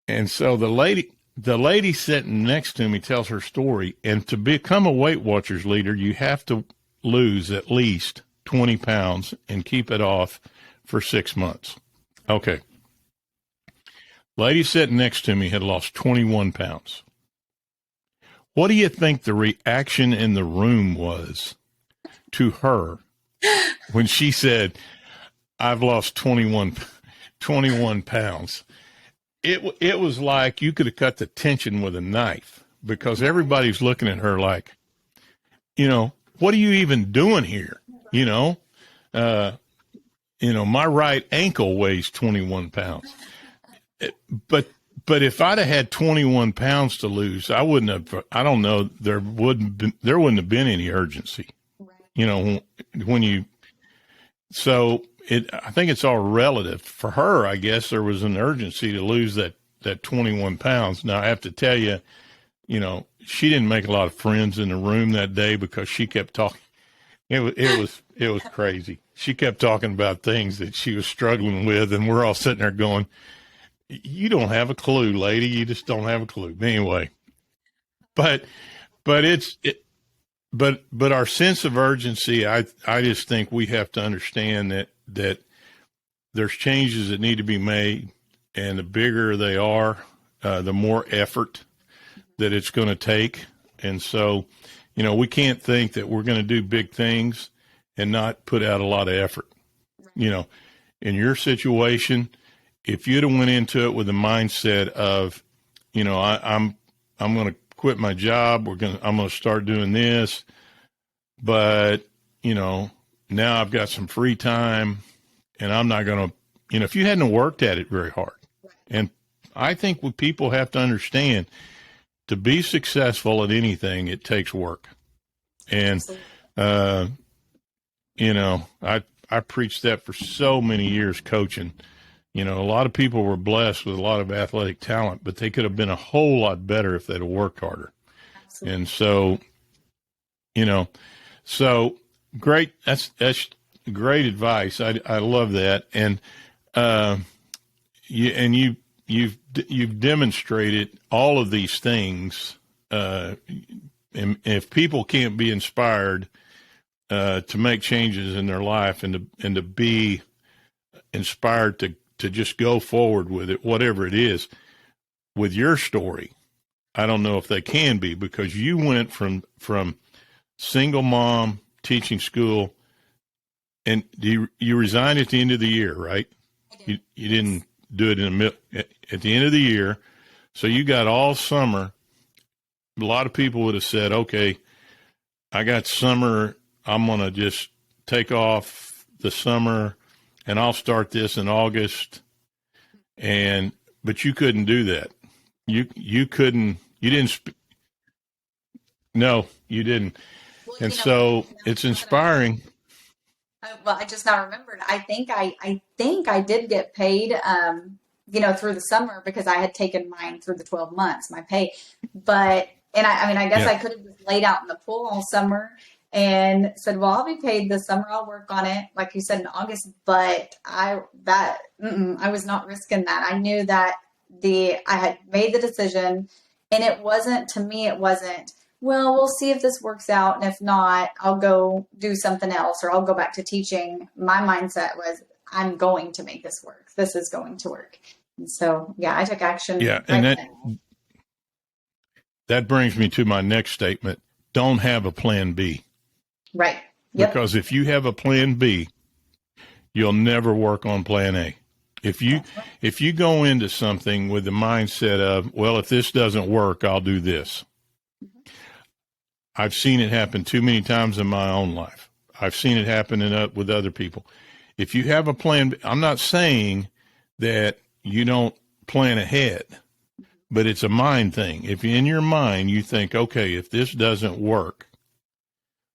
And so the lady sitting next to me tells her story. And to become a Weight Watchers leader, you have to lose at least 20 pounds and keep it off for 6 months. Okay. Lady sitting next to me had lost 21 pounds. What do you think the reaction in the room was to her when she said, I've lost 21 pounds? It was like you could have cut the tension with a knife, because everybody's looking at her like, you know, what are you even doing here? You know, my right ankle weighs 21 pounds. But if I'd have had 21 pounds to lose, I wouldn't have, I don't know, there wouldn't have been any urgency, you know, I think it's all relative. For her, I guess there was an urgency to lose that 21 pounds. Now I have to tell you, you know, she didn't make a lot of friends in the room that day because she kept talking. It was crazy. She kept talking about things that she was struggling with, and we're all sitting there going, you don't have a clue, lady. You just don't have a clue. Anyway, but our sense of urgency, I just think we have to understand that there's changes that need to be made, and the bigger they are, the more effort that it's going to take. And so, you know, we can't think that we're going to do big things and not put out a lot of effort. You know, in your situation, if you'd have went into it with the mindset of, you know, I'm going to quit my job. I'm going to start doing this, but, you know, now I've got some free time and I'm not going to, you know, if you hadn't worked at it very hard. And I think what people have to understand, to be successful at anything, it takes work. And, you know, I preached that for so many years coaching. You know, a lot of people were blessed with a lot of athletic talent, but they could have been a whole lot better if they'd have worked harder. Absolutely. And so, you know, so great. That's great advice. I love that. And, you've demonstrated all of these things. And if people can't be inspired, to make changes in their life and to be inspired to just go forward with it, whatever it is, with your story, I don't know if they can be, because you went from single mom, teaching school, and you resigned at the end of the year, right? You didn't do it at the end of the year. So you got all summer. A lot of people would have said, okay, I got summer. I'm going to just take off the summer and I'll start this in August. But you couldn't do that. You couldn't, you didn't. No, you didn't. Well, and so it's inspiring. Well, I just now remembered. I think I did get paid, through the summer, because I had taken mine through the 12 months, my pay. But, I guess I could have just laid out in the pool all summer and said, well, I'll be paid this summer. I'll work on it, like you said, in August. But I was not risking that. I knew that I had made the decision, and it wasn't, well, we'll see if this works out. And if not, I'll go do something else, or I'll go back to teaching. My mindset was, I'm going to make this work. This is going to work. And so, I took action. Yeah. And that brings me to my next statement. Don't have a plan B. Right. Yep. Because if you have a plan B, you'll never work on plan A. If you go into something with the mindset of, well, if this doesn't work, I'll do this. I've seen it happen too many times in my own life. I've seen it happen with other people. If you have a plan, I'm not saying that you don't plan ahead, but it's a mind thing. If in your mind you think, okay, if this doesn't work,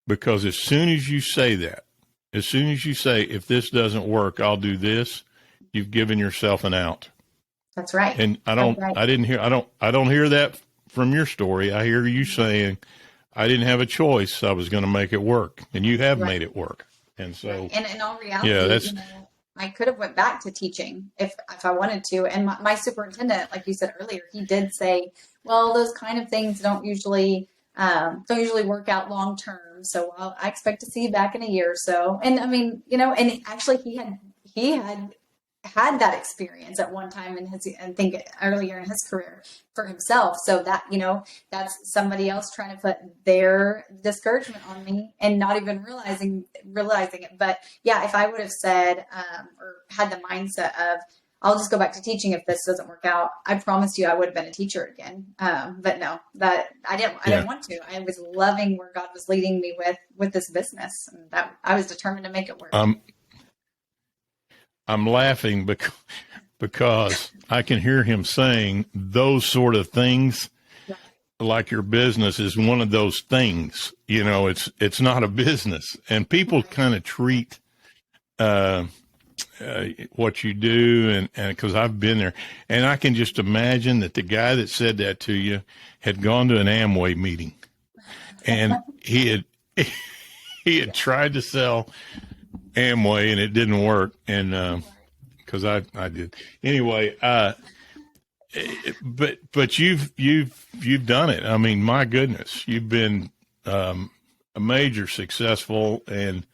because as soon as you say that, as soon as you say, if this doesn't work, I'll do this, you've given yourself an out. That's right. And I don't hear that from your story. I hear you saying, I didn't have a choice. I was going to make it work, and you have made it work. And so, and in all reality, I could have went back to teaching if I wanted to. And my superintendent, like you said earlier, he did say, well, those kind of things don't usually work out long term. So I expect to see you back in a year or so. And I mean, and actually he had that experience at one time I think earlier in his career for himself. So that, that's somebody else trying to put their discouragement on me and not even realizing it. But yeah, if I would have said, or had the mindset of, I'll just go back to teaching if this doesn't work out, I promise you I would have been a teacher again. But no, that I didn't want to. I was loving where God was leading me with this business, and that I was determined to make it work. I'm laughing because I can hear him saying those sort of things, like your business is one of those things. It's not a business, and people kind of treat what you do, and because I've been there, and I can just imagine that the guy that said that to you had gone to an Amway meeting, and he had tried to sell Amway and it didn't work, and because I did anyway. But you've done it. I mean, my goodness, you've been a major successful, and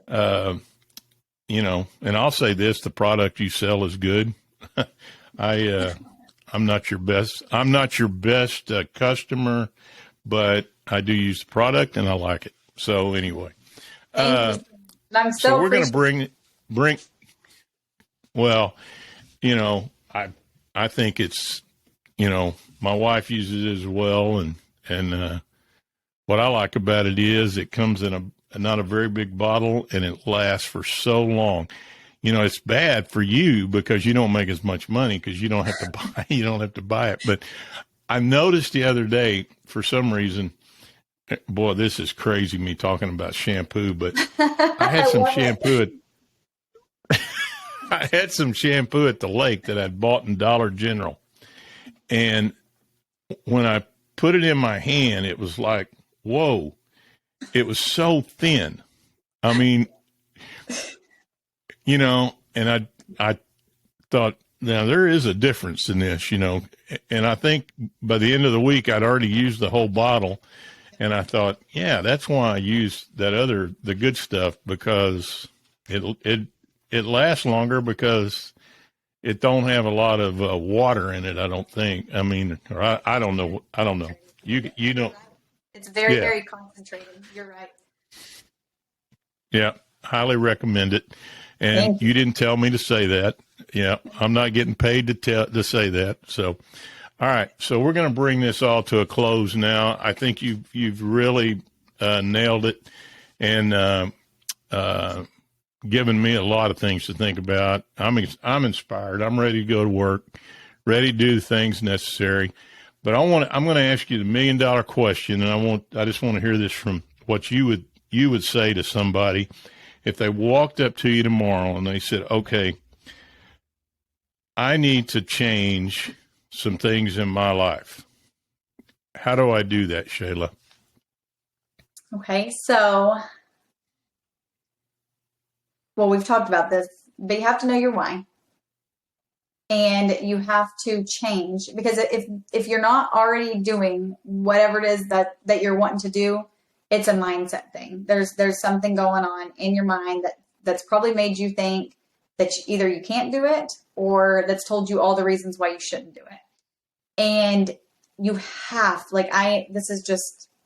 and I'll say this: the product you sell is good. I'm not your best. I'm not your best customer, but I do use the product and I like it. So anyway. So we're going to bring. Well, I think it's, my wife uses it as well, and what I like about it is it comes in not a very big bottle, and it lasts for so long. It's bad for you because you don't make as much money because you don't have to buy it. But I noticed the other day, for some reason. Boy, this is crazy, me talking about shampoo, but I had some shampoo I had some shampoo at the lake that I'd bought in Dollar General. And when I put it in my hand, it was like, whoa, it was so thin. I mean, and I thought, now there is a difference in this, and I think by the end of the week, I'd already used the whole bottle. And I thought, yeah, that's why I use the good stuff, because it lasts longer because it don't have a lot of water in it. I don't think. I mean, or I don't know. I don't know. You don't. It's very, very concentrated. You're right. Yeah, highly recommend it. And you didn't tell me to say that. Yeah, I'm not getting paid to say that. So. All right, so we're going to bring this all to a close now. I think you've really nailed it, and given me a lot of things to think about. I'm inspired. I'm ready to go to work, ready to do the things necessary. But I'm going to ask you the $1 million question, and I just want to hear this from what you would say to somebody if they walked up to you tomorrow and they said, "Okay, I need to change some things in my life. How do I do that, Shayla?" Okay, so, well, we've talked about this, but you have to know your why. And you have to change, because if you're not already doing whatever it is that you're wanting to do, it's a mindset thing. There's something going on in your mind that's probably made you think that either you can't do it, or that's told you all the reasons why you shouldn't do it. And you have,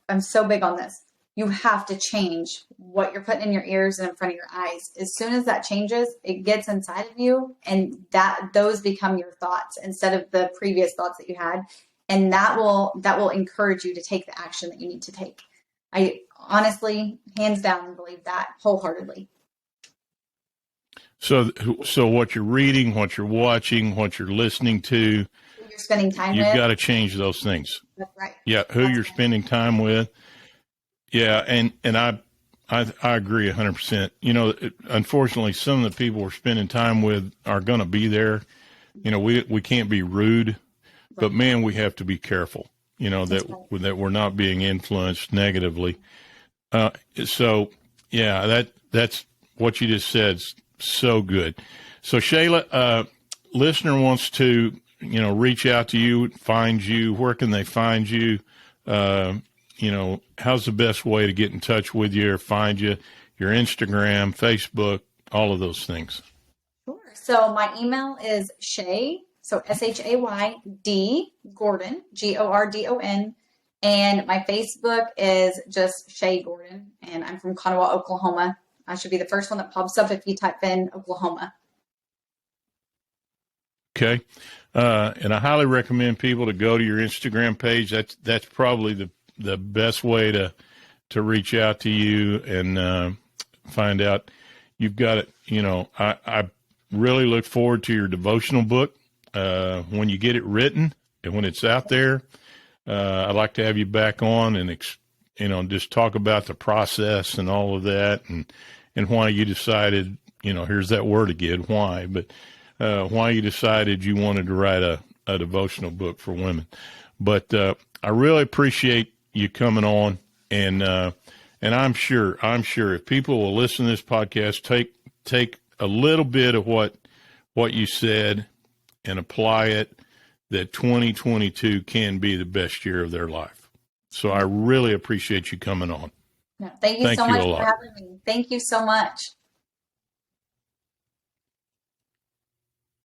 I'm so big on this. You have to change what you're putting in your ears and in front of your eyes. As soon as that changes, it gets inside of you, and those become your thoughts instead of the previous thoughts that you had. And that will encourage you to take the action that you need to take. I honestly, hands down, believe that wholeheartedly. So what you're reading, what you're watching, what you're listening to, spending time You've with. got to change those things. That's right. Yeah, who That's you're right. spending time with. Yeah, and I agree 100%. Unfortunately, some of the people we're spending time with are going to be there. We can't be rude, but man, we have to be careful. That's right. That we're not being influenced negatively. So yeah, that's what you just said. So good. So Shayla, listener wants to reach out to you, find you. Where can they find you? How's the best way to get in touch with you or find you? Your Instagram, Facebook, all of those things. Sure. So my email is Shay, so SHAYD Gordon, GORDON. And my Facebook is just Shay Gordon. And I'm from Conoway, Oklahoma. I should be the first one that pops up if you type in Oklahoma. Okay. And I highly recommend people to go to your Instagram page. That's probably the best way to reach out to you and find out. You've got it. I really look forward to your devotional book when you get it written and when it's out there. I'd like to have you back on and just talk about the process and all of that and why you decided, here's that word again, why, but why you decided you wanted to write a devotional book for women. But I really appreciate you coming on, and I'm sure if people will listen to this podcast, take a little bit of what you said and apply it, that 2022 can be the best year of their life. So I really appreciate you coming on. No, thank you so you much a for lot. having me. Thank you so much.